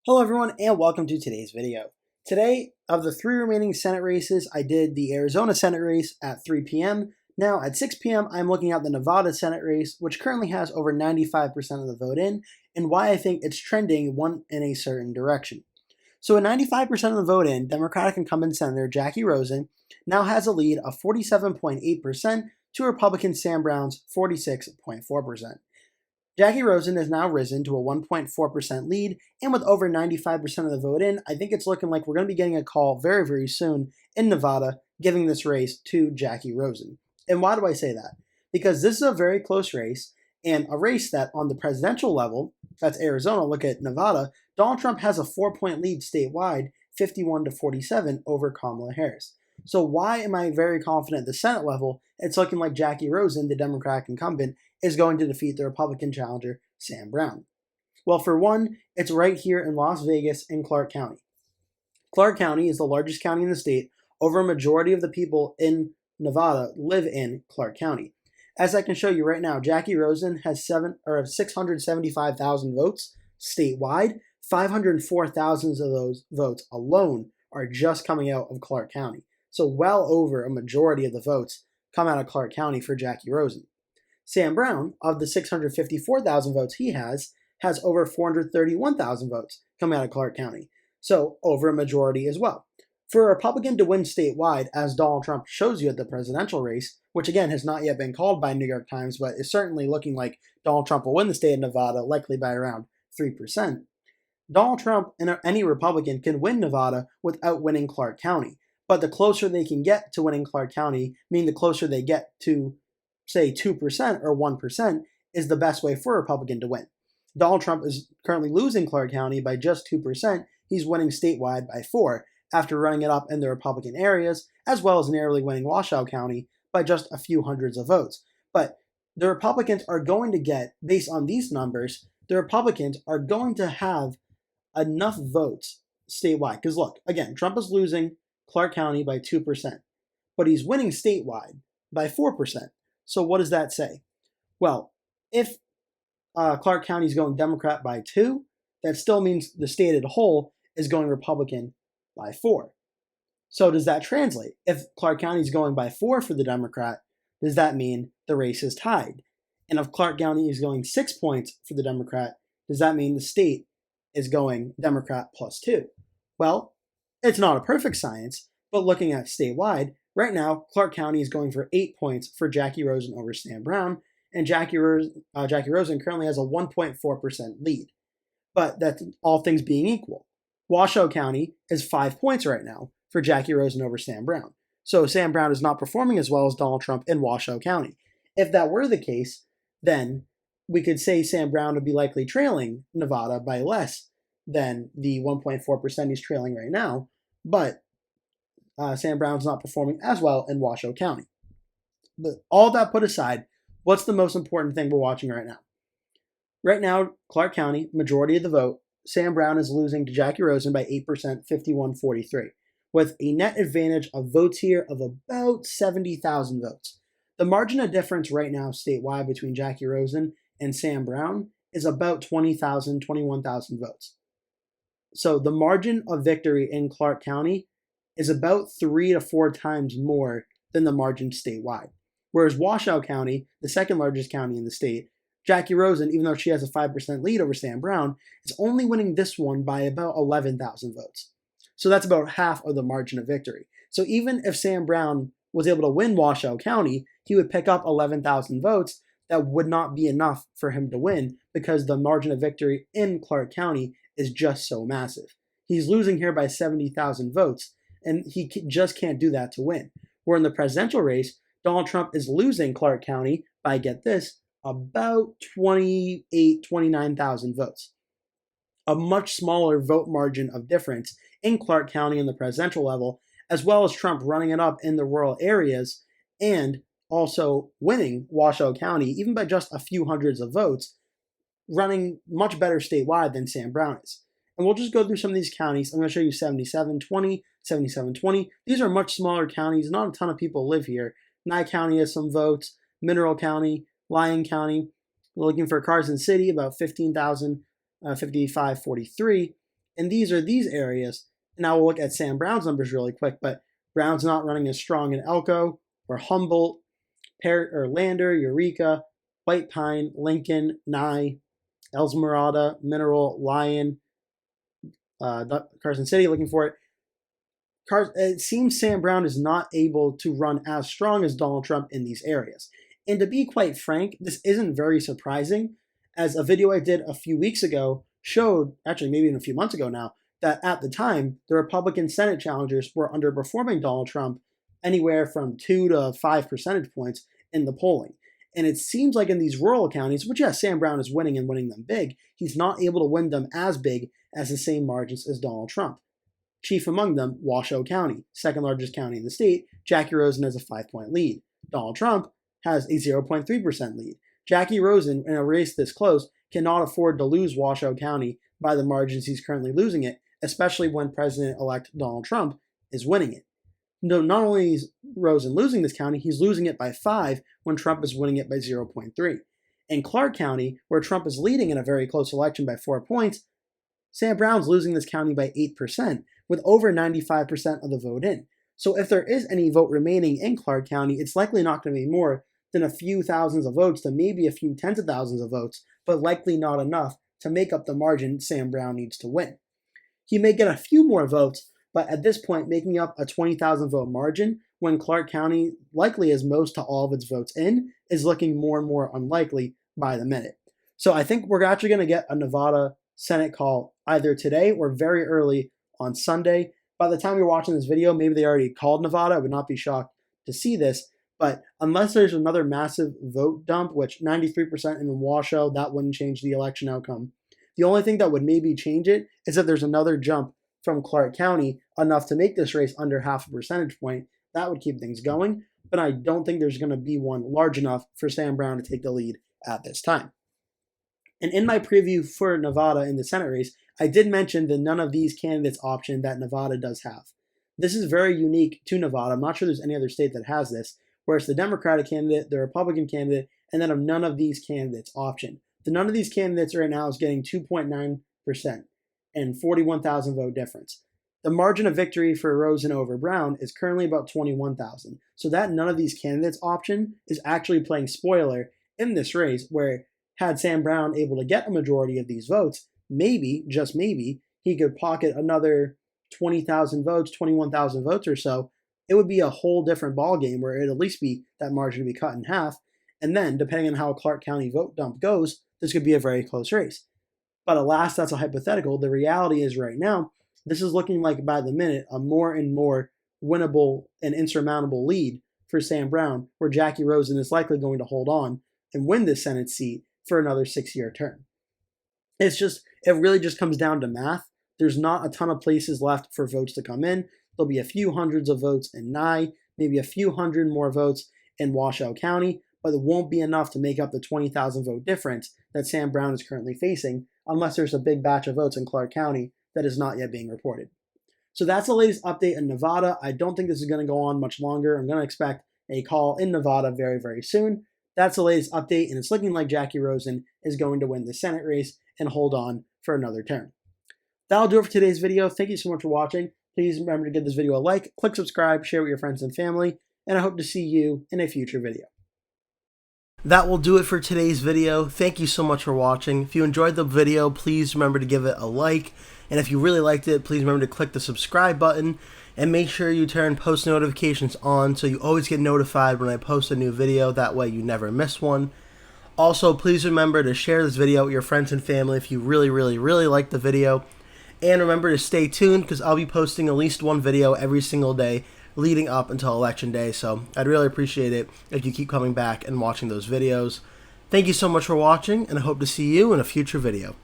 Hello everyone and welcome to today's video. Today, of the 3 remaining Senate races, I did the Arizona Senate race at 3 p.m. Now at 6 p.m. I'm looking at the Nevada Senate race, which currently has over 95% of the vote in, and why I think it's trending one in a certain direction. So at 95% of the vote in, Democratic incumbent Senator Jacky Rosen now has a lead of 47.8% to Republican Sam Brown's 46.4%. Jacky Rosen has now risen to a 1.4% lead, and with over 95% of the vote in, I think it's looking like we're going to be getting a call very, very soon in Nevada, giving this race to Jacky Rosen. And why do I say that? Because this is a very close race, and a race that on the presidential level, that's Arizona, look at Nevada, Donald Trump has a 4-point lead statewide, 51-47 over Kamala Harris. So why am I very confident at the Senate level? It's looking like Jacky Rosen, the Democratic incumbent, is going to defeat the Republican challenger, Sam Brown. Well, for one, it's right here in Las Vegas in Clark County. Clark County is the largest county in the state. Over a majority of the people in Nevada live in Clark County. As I can show you right now, Jacky Rosen has 675,000 votes statewide. 504,000 of those votes alone are just coming out of Clark County. So well over a majority of the votes come out of Clark County for Jacky Rosen. Sam Brown, of the 654,000 votes he has over 431,000 votes coming out of Clark County. So over a majority as well. For a Republican to win statewide, as Donald Trump shows you at the presidential race, which again has not yet been called by New York Times, but is certainly looking like Donald Trump will win the state of Nevada, likely by around 3%. Donald Trump and any Republican can win Nevada without winning Clark County. But the closer they can get to winning Clark County, meaning the closer they get to, say, 2% or 1%, is the best way for a Republican to win. Donald Trump is currently losing Clark County by just 2%. He's winning statewide by 4%, after running it up in the Republican areas, as well as narrowly winning Washoe County by just a few hundreds of votes. But the Republicans are going to get, based on these numbers, the Republicans are going to have enough votes statewide. Because look, again, Trump is losing Clark County by 2%, but he's winning statewide by 4%. So what does that say? Well, if Clark County is going Democrat by 2, that still means the state as a whole is going Republican by 4. So does that translate? If Clark County is going by 4 for the Democrat, does that mean the race is tied? And if Clark County is going 6 points for the Democrat, does that mean the state is going Democrat plus 2? Well, it's not a perfect science, but looking at statewide, right now, Clark County is going for 8 points for Jacky Rosen over Sam Brown, and Jacky Rosen currently has a 1.4% lead. But that's all things being equal. Washoe County is 5 points right now for Jacky Rosen over Sam Brown. So Sam Brown is not performing as well as Donald Trump in Washoe County. If that were the case, then we could say Sam Brown would be likely trailing Nevada by less than the 1.4% he's trailing right now. But Sam Brown's not performing as well in Washoe County. But all that put aside, what's the most important thing we're watching right now? Right now, Clark County, majority of the vote, Sam Brown is losing to Jacky Rosen by 8%, 51-43, with a net advantage of votes here of about 70,000 votes. The margin of difference right now statewide between Jacky Rosen and Sam Brown is about 20,000, 21,000 votes. So the margin of victory in Clark County is about 3 to 4 times more than the margin statewide. Whereas Washoe County, the second largest county in the state, Jacky Rosen, even though she has a 5% lead over Sam Brown, is only winning this one by about 11,000 votes. So that's about half of the margin of victory. So even if Sam Brown was able to win Washoe County, he would pick up 11,000 votes. That would not be enough for him to win because the margin of victory in Clark County is just so massive. He's losing here by 70,000 votes, and he just can't do that to win. Where in the presidential race, Donald Trump is losing Clark County by, get this, about 29,000 votes. A much smaller vote margin of difference in Clark County in the presidential level, as well as Trump running it up in the rural areas and also winning Washoe County, even by just a few hundreds of votes, running much better statewide than Sam Brown is. And we'll just go through some of these counties. I'm going to show you 7720, 7720. These are much smaller counties. Not a ton of people live here. Nye County has some votes. Mineral County, Lyon County. We're looking for Carson City, about 15,000, 5543. And these are these areas. Now we'll look at Sam Brown's numbers really quick, but Brown's not running as strong in Elko or Humboldt, Lander, Eureka, White Pine, Lincoln, Nye, Elsmerada, Mineral, Lyon, Carson City, looking for it. It seems Sam Brown is not able to run as strong as Donald Trump in these areas. And to be quite frank, this isn't very surprising, as a video I did a few weeks ago showed, actually maybe even a few months ago now, that at the time, the Republican Senate challengers were underperforming Donald Trump anywhere from 2 to 5 percentage points in the polling. And it seems like in these rural counties, which yes, Sam Brown is winning and winning them big, he's not able to win them as big as the same margins as Donald Trump. Chief among them, Washoe County, second largest county in the state. Jacky Rosen has a 5-point lead. Donald Trump has a 0.3% lead. Jacky Rosen, in a race this close, cannot afford to lose Washoe County by the margins he's currently losing it, especially when President-elect Donald Trump is winning it. No, not only is Rosen losing this county, he's losing it by 5 when Trump is winning it by 0.3. In Clark County, where Trump is leading in a very close election by 4 points, Sam Brown's losing this county by 8%, with over 95% of the vote in. So if there is any vote remaining in Clark County, it's likely not going to be more than a few thousands of votes to maybe a few tens of thousands of votes, but likely not enough to make up the margin Sam Brown needs to win. He may get a few more votes, but at this point, making up a 20,000 vote margin when Clark County likely has most to all of its votes in is looking more and more unlikely by the minute. So I think we're actually going to get a Nevada Senate call either today or very early on Sunday. By the time you're watching this video, maybe they already called Nevada. I would not be shocked to see this. But unless there's another massive vote dump, which 93% in Washoe, that wouldn't change the election outcome. The only thing that would maybe change it is if there's another jump from Clark County enough to make this race under half a percentage point. That would keep things going. But I don't think there's going to be one large enough for Sam Brown to take the lead at this time. And in my preview for Nevada in the Senate race, I did mention the none of these candidates option that Nevada does have. This is very unique to Nevada. I'm not sure there's any other state that has this, where it's the Democratic candidate, the Republican candidate, and then a none of these candidates option. The none of these candidates right now is getting 2.9% and 41,000 vote difference. The margin of victory for Rosen over Brown is currently about 21,000. So that none of these candidates option is actually playing spoiler in this race, where had Sam Brown able to get a majority of these votes, maybe, just maybe, he could pocket another 20,000 votes, 21,000 votes or so. It would be a whole different ballgame where it'd at least be that margin to be cut in half. And then, depending on how Clark County vote dump goes, this could be a very close race. But alas, that's a hypothetical. The reality is right now, this is looking like by the minute a more and more winnable and insurmountable lead for Sam Brown, where Jacky Rosen is likely going to hold on and win this Senate seat for another 6-year term. It really just comes down to math. There's not a ton of places left for votes to come in. There'll be a few hundreds of votes in Nye, maybe a few hundred more votes in Washoe County, but it won't be enough to make up the 20,000 vote difference that Sam Brown is currently facing, unless there's a big batch of votes in Clark County that is not yet being reported. So that's the latest update in Nevada. I don't think this is going to go on much longer. I'm going to expect a call in Nevada very, very soon. That's the latest update, and it's looking like Jacky Rosen is going to win the Senate race and hold on for another term. That'll do it for today's video. Thank you so much for watching. Please remember to give this video a like, click subscribe, share with your friends and family, and I hope to see you in a future video. That will do it for today's video. Thank you so much for watching. If you enjoyed the video, please remember to give it a like, and if you really liked it, please remember to click the subscribe button, and make sure you turn post notifications on so you always get notified when I post a new video. That way you never miss one. Also, please remember to share this video with your friends and family if you really, really, really like the video. And remember to stay tuned, because I'll be posting at least one video every single day leading up until Election Day. So I'd really appreciate it if you keep coming back and watching those videos. Thank you so much for watching, and I hope to see you in a future video.